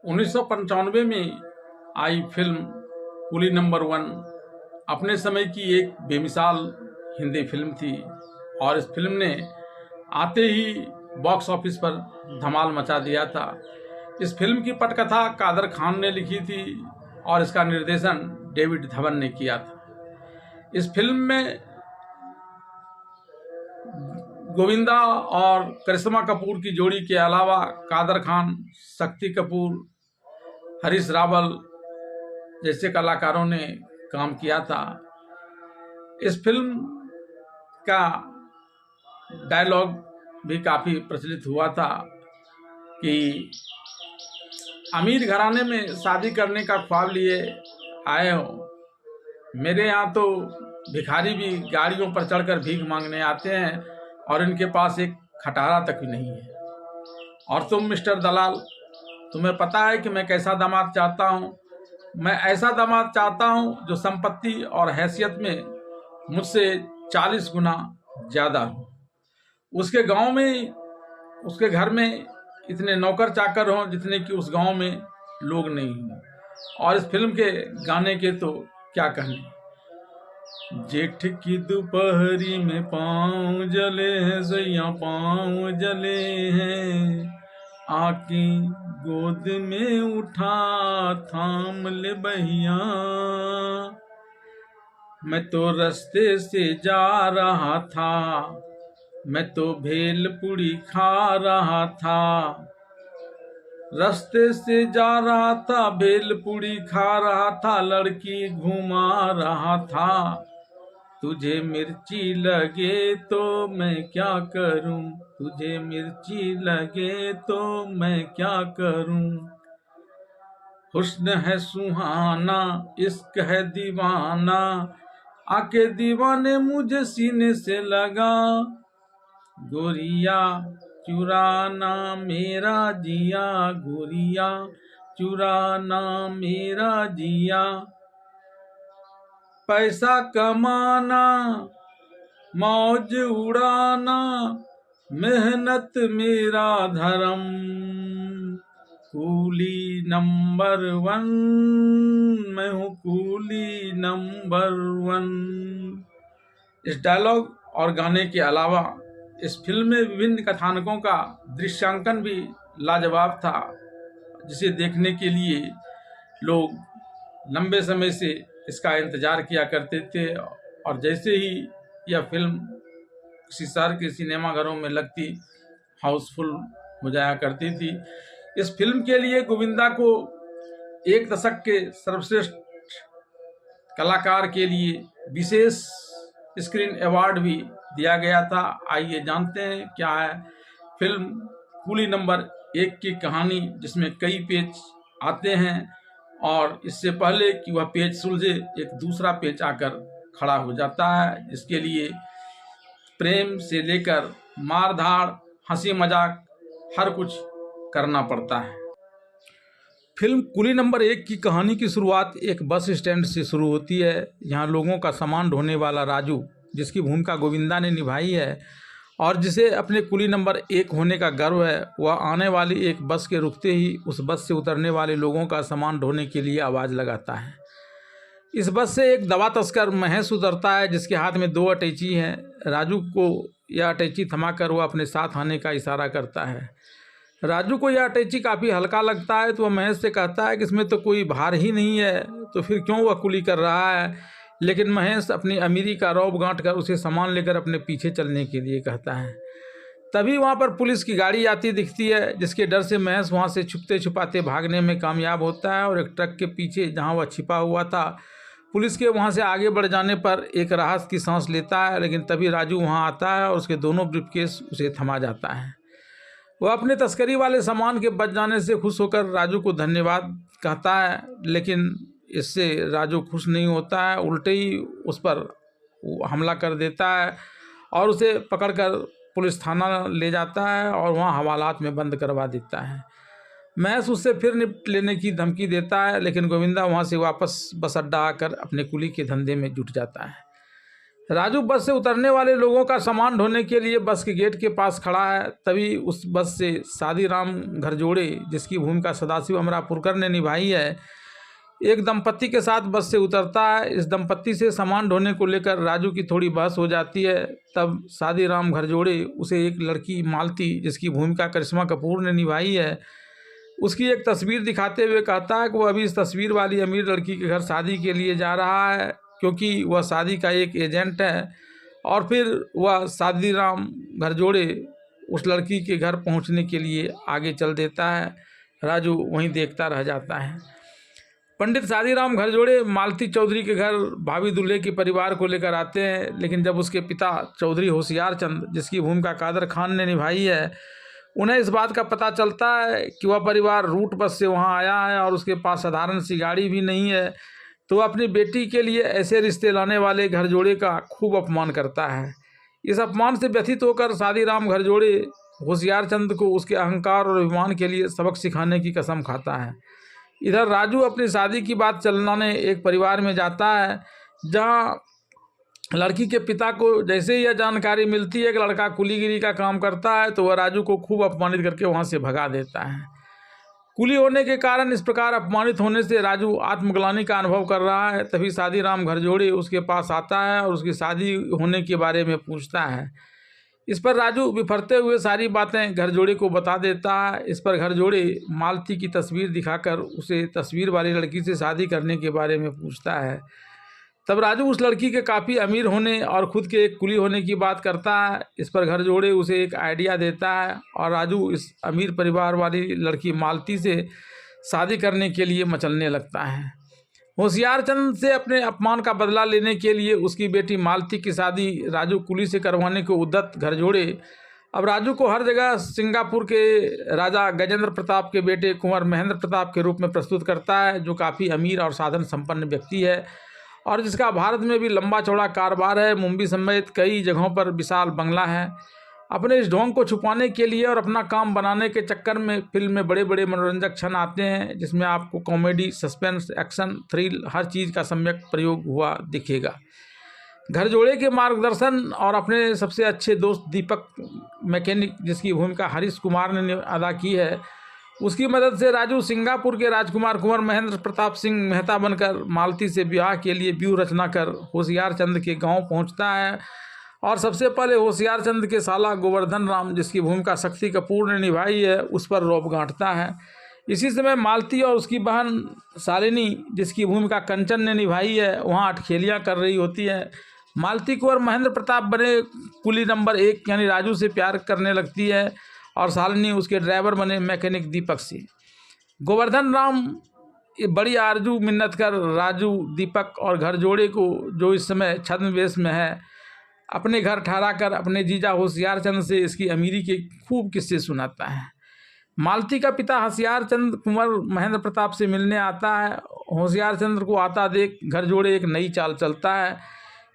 1995 में आई film coolie number 1 अपने समय की एक बेमिसाल हिंदी फिल्म थी और इस फिल्म ने आते ही बॉक्स ऑफिस पर धमाल मचा दिया था। इस फिल्म की पटकथा कादर खान ने लिखी थी और इसका निर्देशन डेविड धवन ने किया था। इस फिल्म में गोविंदा और करिश्मा कपूर की जोड़ी के अलावा कादर खान, शक्ति कपूर, हरीश रावल जैसे कलाकारों ने काम किया था। इस फिल्म का डायलॉग भी काफ़ी प्रचलित हुआ था कि अमीर घराने में शादी करने का ख्वाब लिए आए हो, मेरे यहाँ तो भिखारी भी गाड़ियों पर चढ़कर भीख मांगने आते हैं और इनके पास एक खटारा तक भी नहीं है। और तुम मिस्टर दलाल, तुम्हें पता है कि मैं कैसा दामाद चाहता हूँ? मैं ऐसा दामाद चाहता हूँ जो संपत्ति और हैसियत में मुझसे 40 गुना ज़्यादा हो। उसके गांव में, उसके घर में इतने नौकर चाकर हों जितने कि उस गांव में लोग नहीं हों। और इस फिल्म के गाने के तो क्या कहने। जेठ की दोपहरी में पाँव जले हैं सैया, पाँव जले हैं, आके गोद में उठा थाम ले बहिया, मैं तो रास्ते से जा रहा था, मैं तो भेल पूड़ी खा रहा था, रास्ते से जा रहा था, भेल पूड़ी खा रहा था, लड़की घुमा रहा था, तुझे मिर्ची लगे तो मैं क्या करूं, तुझे मिर्ची लगे तो मैं क्या करूं, हुस्न है सुहाना, इश्क है दीवाना, आके दीवाने मुझे सीने से लगा, गोरिया चुराना मेरा जिया, गोरिया चुराना मेरा जिया, पैसा कमाना मौज उड़ाना मेहनत मेरा धर्म, कूली नंबर 1 मैं हूँ, कूली नंबर 1। इस डायलॉग और गाने के अलावा इस फिल्म में विभिन्न कथानकों का दृश्यांकन भी लाजवाब था, जिसे देखने के लिए लोग लंबे समय से इसका इंतजार किया करते थे। और जैसे ही यह फिल्म किसी शहर के सिनेमाघरों में लगती, हाउसफुल हो जाया करती थी। इस फिल्म के लिए गोविंदा को एक दशक के सर्वश्रेष्ठ कलाकार के लिए विशेष स्क्रीन अवार्ड भी दिया गया था। आइए जानते हैं क्या है फिल्म कूली नंबर 1 की कहानी, जिसमें कई पेज आते हैं और इससे पहले कि वह पेज सुलझे एक दूसरा पेज आकर खड़ा हो जाता है, जिसके लिए प्रेम से लेकर मारधाड़, हंसी मजाक हर कुछ करना पड़ता है। फिल्म कूली नंबर 1 की कहानी की शुरुआत एक बस स्टैंड से शुरू होती है। यहाँ लोगों का सामान ढोने वाला राजू, जिसकी भूमिका गोविंदा ने निभाई है और जिसे अपने कूली नंबर 1 होने का गर्व है, वह आने वाली एक बस के रुकते ही उस बस से उतरने वाले लोगों का सामान ढोने के लिए आवाज़ लगाता है। इस बस से एक दवा तस्कर महेश उतरता है, जिसके हाथ में 2 अटैची हैं। राजू को यह अटैची थमाकर वह अपने साथ आने का इशारा करता है। राजू को यह अटैची काफ़ी हल्का लगता है तो वह महेश से कहता है कि इसमें तो कोई भार ही नहीं है, तो फिर क्यों वह कुली कर रहा है। लेकिन महेश अपनी अमीरी का रौब गांठ कर उसे सामान लेकर अपने पीछे चलने के लिए कहता है। तभी वहां पर पुलिस की गाड़ी आती दिखती है, जिसके डर से महेश वहां से छुपते छुपाते भागने में कामयाब होता है और एक ट्रक के पीछे जहां वह छिपा हुआ था, पुलिस के वहां से आगे बढ़ जाने पर एक राहत की सांस लेता है। लेकिन तभी राजू वहां आता है और उसके दोनों ब्रीफकेस उसे थमा जाता है। वह अपने तस्करी वाले सामान के बच जाने से खुश होकर राजू को धन्यवाद कहता है, लेकिन इससे राजू खुश नहीं होता है, उल्टे ही उस पर हमला कर देता है और उसे पकड़कर पुलिस थाना ले जाता है और वहाँ हवालात में बंद करवा देता है। महेश उससे फिर निपट लेने की धमकी देता है, लेकिन गोविंदा वहाँ से वापस बस अड्डा आकर अपने कुली के धंधे में जुट जाता है। राजू बस से उतरने वाले लोगों का सामान ढोने के लिए बस के गेट के पास खड़ा है। तभी उस बस से शादीराम घरजोड़े, जिसकी भूमिका सदाशिव अमरापुरकर ने निभाई है, एक दंपत्ति के साथ बस से उतरता है। इस दंपत्ति से सामान ढोने को लेकर राजू की थोड़ी बहस हो जाती है। तब शादीराम घरजोड़े उसे एक लड़की मालती, जिसकी भूमिका करिश्मा कपूर ने निभाई है, उसकी एक तस्वीर दिखाते हुए कहता है कि वह अभी इस तस्वीर वाली अमीर लड़की के घर शादी के लिए जा रहा है, क्योंकि वह शादी का एक एजेंट है। और फिर वह शादीराम घरजोड़े उस लड़की के घर पहुंचने के लिए आगे चल देता है। राजू वहीं देखता रह जाता है। पंडित शादीराम घरजोड़े मालती चौधरी के घर भाभी दूल्हे के परिवार को लेकर आते हैं, लेकिन जब उसके पिता चौधरी होशियार चंद, जिसकी भूमिका कादर खान ने निभाई है, उन्हें इस बात का पता चलता है कि वह परिवार रूट बस से वहां आया है और उसके पास साधारण सी गाड़ी भी नहीं है, तो वह अपनी बेटी के लिए ऐसे रिश्ते लाने वाले घरजोड़े का खूब अपमान करता है। इस अपमान से व्यथित होकर शादीराम घरजोड़े होशियार चंद को उसके अहंकार और अभिमान के लिए सबक सिखाने की कसम खाता है। इधर राजू अपनी शादी की बात चलाने एक परिवार में जाता है, जहां लड़की के पिता को जैसे ही यह जानकारी मिलती है कि लड़का कुलीगिरी का काम करता है, तो वह राजू को खूब अपमानित करके वहां से भगा देता है। कुली होने के कारण इस प्रकार अपमानित होने से राजू आत्मग्लानि का अनुभव कर रहा है। तभी शादीराम घरजोड़े उसके पास आता है और उसकी शादी होने के बारे में पूछता है। इस पर राजू बिफरते हुए सारी बातें घरजोड़े को बता देता है। इस पर घरजोड़े मालती की तस्वीर दिखाकर उसे तस्वीर वाली लड़की से शादी करने के बारे में पूछता है। तब राजू उस लड़की के काफ़ी अमीर होने और ख़ुद के एक कुली होने की बात करता है। इस पर घरजोड़े उसे एक आइडिया देता है और राजू इस अमीर परिवार वाली लड़की मालती से शादी करने के लिए मचलने लगता है। होशियार चंद से अपने अपमान का बदला लेने के लिए उसकी बेटी मालती की शादी राजू कुली से करवाने को उद्यत घरजोड़े अब राजू को हर जगह सिंगापुर के राजा गजेंद्र प्रताप के बेटे कुंवर महेंद्र प्रताप के रूप में प्रस्तुत करता है, जो काफ़ी अमीर और साधन संपन्न व्यक्ति है और जिसका भारत में भी लंबा चौड़ा कारोबार है। मुंबई समेत कई जगहों पर विशाल बंगला है। अपने इस ढोंग को छुपाने के लिए और अपना काम बनाने के चक्कर में फिल्म में बड़े बड़े मनोरंजक क्षण आते हैं, जिसमें आपको कॉमेडी, सस्पेंस, एक्शन, थ्रिल हर चीज़ का सम्यक प्रयोग हुआ दिखेगा। घरजोड़े के मार्गदर्शन और अपने सबसे अच्छे दोस्त दीपक मैकेनिक, जिसकी भूमिका हरीश कुमार ने अदा की है, उसकी मदद से राजू सिंगापुर के राजकुमार कुंवर महेंद्र प्रताप सिंह मेहता बनकर मालती से ब्याह के लिए व्यूह रचना कर होशियार चंद के गांव पहुंचता है और सबसे पहले होशियार चंद के साला गोवर्धन राम, जिसकी भूमिका शक्ति कपूर ने निभाई है, उस पर रौब गांठता है। इसी समय मालती और उसकी बहन शालिनी, जिसकी भूमिका कंचन ने निभाई है, वहाँ अटखेलियाँ कर रही होती है। मालती कुंवर महेंद्र प्रताप बने कुली नंबर 1 यानी राजू से प्यार करने लगती है और शालिनी उसके ड्राइवर बने मैकेनिक दीपक से। गोवर्धन राम बड़ी आरजू मिन्नत कर राजू, दीपक और घरजोड़े को, जो इस समय छद्मवेश में है, अपने घर ठहरा कर अपने जीजा होशियार चंद से इसकी अमीरी के खूब किस्से सुनाता है। मालती का पिता होशियार चंद कुंवर महेंद्र प्रताप से मिलने आता है। होशियार चंद्र को आता देख घरजोड़े एक नई चाल चलता है।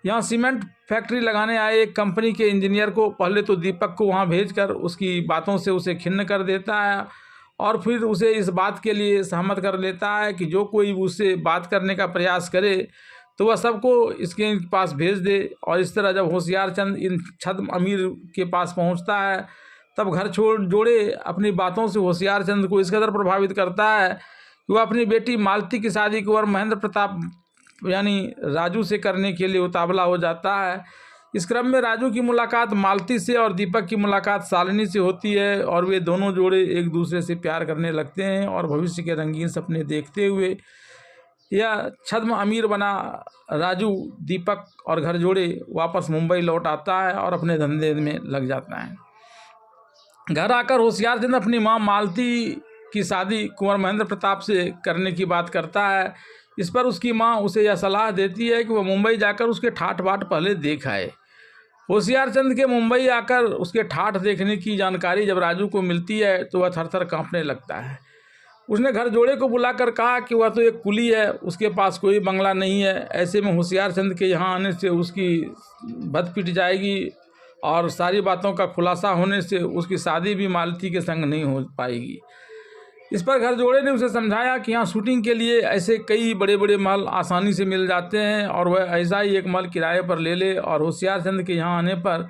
यहाँ सीमेंट फैक्ट्री लगाने आए एक कंपनी के इंजीनियर को पहले तो दीपक को वहाँ भेजकर उसकी बातों से उसे खिन्न कर देता है और फिर उसे इस बात के लिए सहमत कर लेता है कि जो कोई उससे बात करने का प्रयास करे तो वह सबको इसके पास भेज दे। और इस तरह जब होशियार चंद इन छद्म अमीर के पास पहुँचता है, तब घर जोड़े अपनी बातों से होशियार चंद को इस कदर प्रभावित करता है कि वह अपनी बेटी मालती की शादी कुंवर महेंद्र प्रताप यानी राजू से करने के लिए उतावला हो जाता है। इस क्रम में राजू की मुलाकात मालती से और दीपक की मुलाकात शालिनी से होती है और वे दोनों जोड़े एक दूसरे से प्यार करने लगते हैं और भविष्य के रंगीन सपने देखते हुए यह छद्म अमीर बना राजू, दीपक और घरजोड़े वापस मुंबई लौट आता है और अपने धंधे में लग जाता है। घर आकर होशियार चंद अपनी मां मालती की शादी कुंवर महेंद्र प्रताप से करने की बात करता है। इस पर उसकी मां उसे यह सलाह देती है कि वह मुंबई जाकर उसके ठाठ बाट पहले देख आए। होशियार चंद के मुंबई आकर उसके ठाठ देखने की जानकारी जब राजू को मिलती है तो वह थर थर कांपने लगता है। उसने घरजोड़े को बुलाकर कहा कि वह तो एक कुली है, उसके पास कोई बंगला नहीं है। ऐसे में होशियार चंद के यहाँ आने से उसकी बद पिट जाएगी और सारी बातों का खुलासा होने से उसकी शादी भी मालती के संग नहीं हो पाएगी। इस पर घर जोड़े ने उसे समझाया कि यहाँ शूटिंग के लिए ऐसे कई बड़े बड़े महल आसानी से मिल जाते हैं और वह ऐसा ही एक महल किराए पर ले ले और होशियारचंद के यहाँ आने पर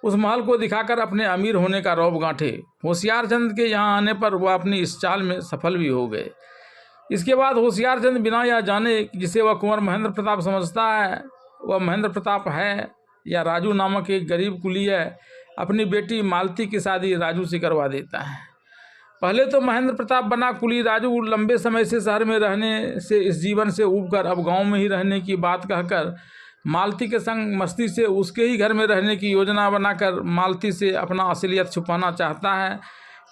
उस महल को दिखाकर अपने अमीर होने का रौब गांठे। होशियारचंद के यहाँ आने पर वह अपनी इस चाल में सफल भी हो गए। इसके बाद होशियारचंद बिना यह जाने जिसे वह कुंवर महेंद्र प्रताप समझता है वह महेंद्र प्रताप है या राजू नामक एक गरीब कुली है, अपनी बेटी मालती की शादी राजू से करवा देता है। पहले तो महेंद्र प्रताप बना कुली राजू लंबे समय से शहर में रहने से इस जीवन से ऊबकर अब गांव में ही रहने की बात कहकर मालती के संग मस्ती से उसके ही घर में रहने की योजना बनाकर मालती से अपना असलियत छुपाना चाहता है।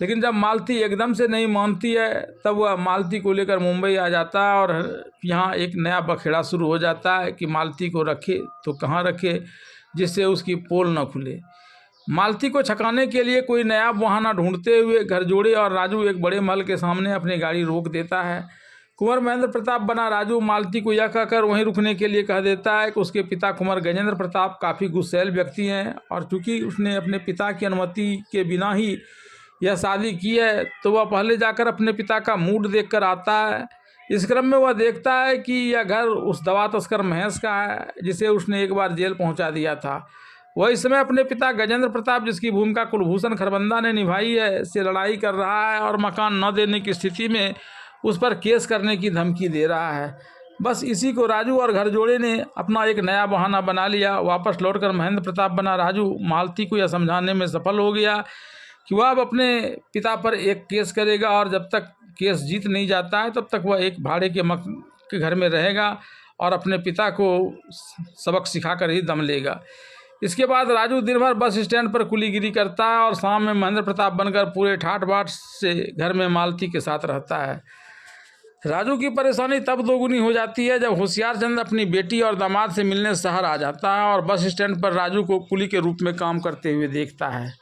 लेकिन जब मालती एकदम से नहीं मानती है तब वह मालती को लेकर मुंबई आ जाता है और यहाँ एक नया बखेड़ा शुरू हो जाता है कि मालती को रखे तो कहाँ रखे जिससे उसकी पोल न खुले। मालती को छकाने के लिए कोई नया बहाना ढूंढते हुए घर जोड़े और राजू एक बड़े महल के सामने अपनी गाड़ी रोक देता है। कुंवर महेंद्र प्रताप बना राजू मालती को यह कहकर वहीं रुकने के लिए कह देता है कि उसके पिता कुंवर गजेंद्र प्रताप काफ़ी गुस्सैल व्यक्ति हैं और चूंकि उसने अपने पिता की अनुमति के बिना ही यह शादी की है तो वह पहले जाकर अपने पिता का मूड देखकर आता है। इस क्रम में वह देखता है कि यह घर उस दवा तस्कर महेश का है जिसे उसने एक बार जेल पहुंचा दिया था। वह इस समय अपने पिता गजेंद्र प्रताप जिसकी भूमिका कुलभूषण खरबंदा ने निभाई है से लड़ाई कर रहा है और मकान न देने की स्थिति में उस पर केस करने की धमकी दे रहा है। बस इसी को राजू और घर जोड़े ने अपना एक नया बहाना बना लिया। वापस लौटकर महेंद्र प्रताप बना राजू मालती को यह समझाने में सफल हो गया कि वह अब अपने पिता पर एक केस करेगा और जब तक केस जीत नहीं जाता है तब तक वह एक भाड़े के घर में रहेगा और अपने पिता को सबक सिखाकर ही दम लेगा। इसके बाद राजू दिन भर बस स्टैंड पर कुलीगिरी करता है और शाम में महेंद्र प्रताप बनकर पूरे ठाट बाट से घर में मालती के साथ रहता है। राजू की परेशानी तब दोगुनी हो जाती है जब होशियारचंद अपनी बेटी और दामाद से मिलने शहर आ जाता है और बस स्टैंड पर राजू को कुली के रूप में काम करते हुए देखता है।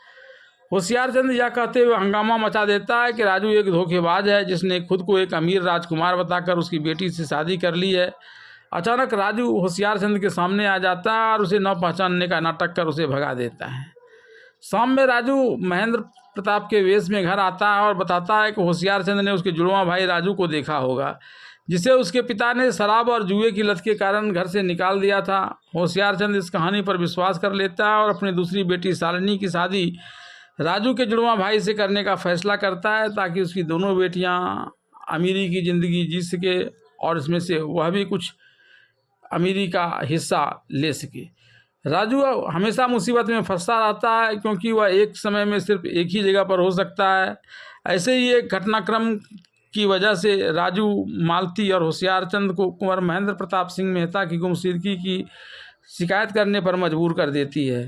होशियारचंद यह कहते हुए हंगामा मचा देता है कि राजू एक धोखेबाज है जिसने खुद को एक अमीर राजकुमार बताकर उसकी बेटी से शादी कर ली है। अचानक राजू होशियारचंद के सामने आ जाता है और उसे न पहचानने का नाटक कर उसे भगा देता है। शाम में राजू महेंद्र प्रताप के वेश में घर आता है और बताता है कि होशियारचंद ने उसके जुड़वा भाई राजू को देखा होगा जिसे उसके पिता ने शराब और जुए की लत के कारण घर से निकाल दिया था। होशियारचंद इस कहानी पर विश्वास कर लेता है और अपनी दूसरी बेटी शालिनी की शादी राजू के जुड़वा भाई से करने का फैसला करता है ताकि उसकी दोनों बेटियां अमीरी की ज़िंदगी जी सके और इसमें से वह भी कुछ अमीरी का हिस्सा ले सके। राजू हमेशा मुसीबत में फंसता रहता है क्योंकि वह एक समय में सिर्फ एक ही जगह पर हो सकता है। ऐसे ही एक घटनाक्रम की वजह से राजू मालती और होशियारचंद को कुंवर महेंद्र प्रताप सिंह मेहता की गुमशुदगी की शिकायत करने पर मजबूर कर देती है।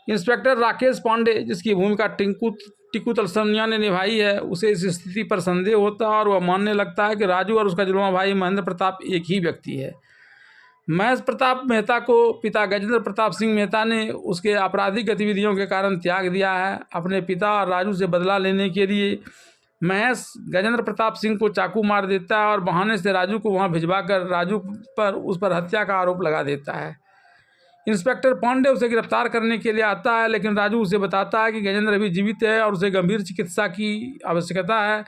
इंस्पेक्टर राकेश पांडे जिसकी भूमिका टिकू तलसनिया ने निभाई है उसे इस स्थिति पर संदेह होता है और वह मानने लगता है कि राजू और उसका जुड़वा भाई महेंद्र प्रताप एक ही व्यक्ति है। महेश प्रताप मेहता को पिता गजेंद्र प्रताप सिंह मेहता ने उसके आपराधिक गतिविधियों के कारण त्याग दिया है। अपने पिता और राजू से बदला लेने के लिए महेश गजेंद्र प्रताप सिंह को चाकू मार देता है और बहाने से राजू को वहां भिजवाकर राजू पर उस पर हत्या का आरोप लगा देता है। इंस्पेक्टर पांडे उसे गिरफ्तार करने के लिए आता है लेकिन राजू उसे बताता है कि गजेंद्र अभी जीवित है और उसे गंभीर चिकित्सा की आवश्यकता है,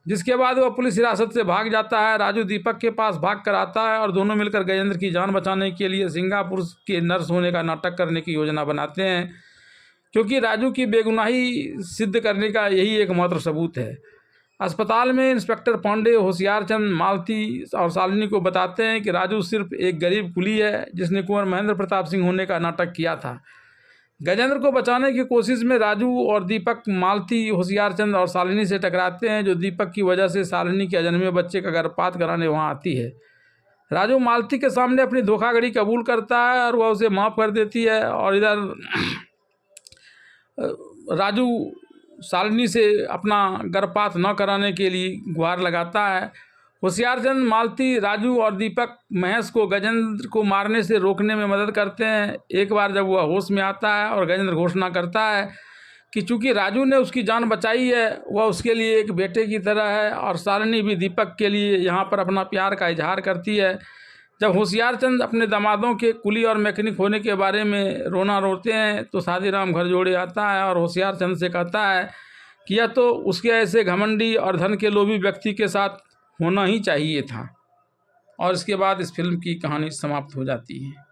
जिसके बाद वह पुलिस हिरासत से भाग जाता है। राजू दीपक के पास भाग कर आता है और दोनों मिलकर गजेंद्र की जान बचाने के लिए सिंगापुर के नर्स होने का नाटक करने की योजना बनाते हैं क्योंकि राजू की बेगुनाही सिद्ध करने का यही एकमात्र सबूत है। अस्पताल में इंस्पेक्टर पांडे होशियारचंद मालती और शालिनी को बताते हैं कि राजू सिर्फ एक गरीब कुली है जिसने कुंवर महेंद्र प्रताप सिंह होने का नाटक किया था। गजेंद्र को बचाने की कोशिश में राजू और दीपक मालती होशियारचंद और शालिनी से टकराते हैं जो दीपक की वजह से शालिनी के अजन्मे बच्चे का गर्भपात कराने वहां आती है। राजू मालती के सामने अपनी धोखाधड़ी कबूल करता है और वह उसे माफ़ कर देती है और इधर राजू शालिनी से अपना गर्भपात न कराने के लिए गुहार लगाता है। होशियारचंद मालती राजू और दीपक महेश को गजेंद्र को मारने से रोकने में मदद करते हैं। एक बार जब वह होश में आता है और गजेंद्र घोषणा करता है कि चूंकि राजू ने उसकी जान बचाई है वह उसके लिए एक बेटे की तरह है और शालिनी भी दीपक के लिए यहाँ पर अपना प्यार का इजहार करती है। जब होशियारचंद अपने दामादों के कुली और मैकेनिक होने के बारे में रोना रोते हैं तो शादीराम घर जोड़े आता है और होशियारचंद से कहता है किया तो उसके ऐसे घमंडी और धन के लोभी व्यक्ति के साथ होना ही चाहिए था। और इसके बाद इस फिल्म की कहानी समाप्त हो जाती है।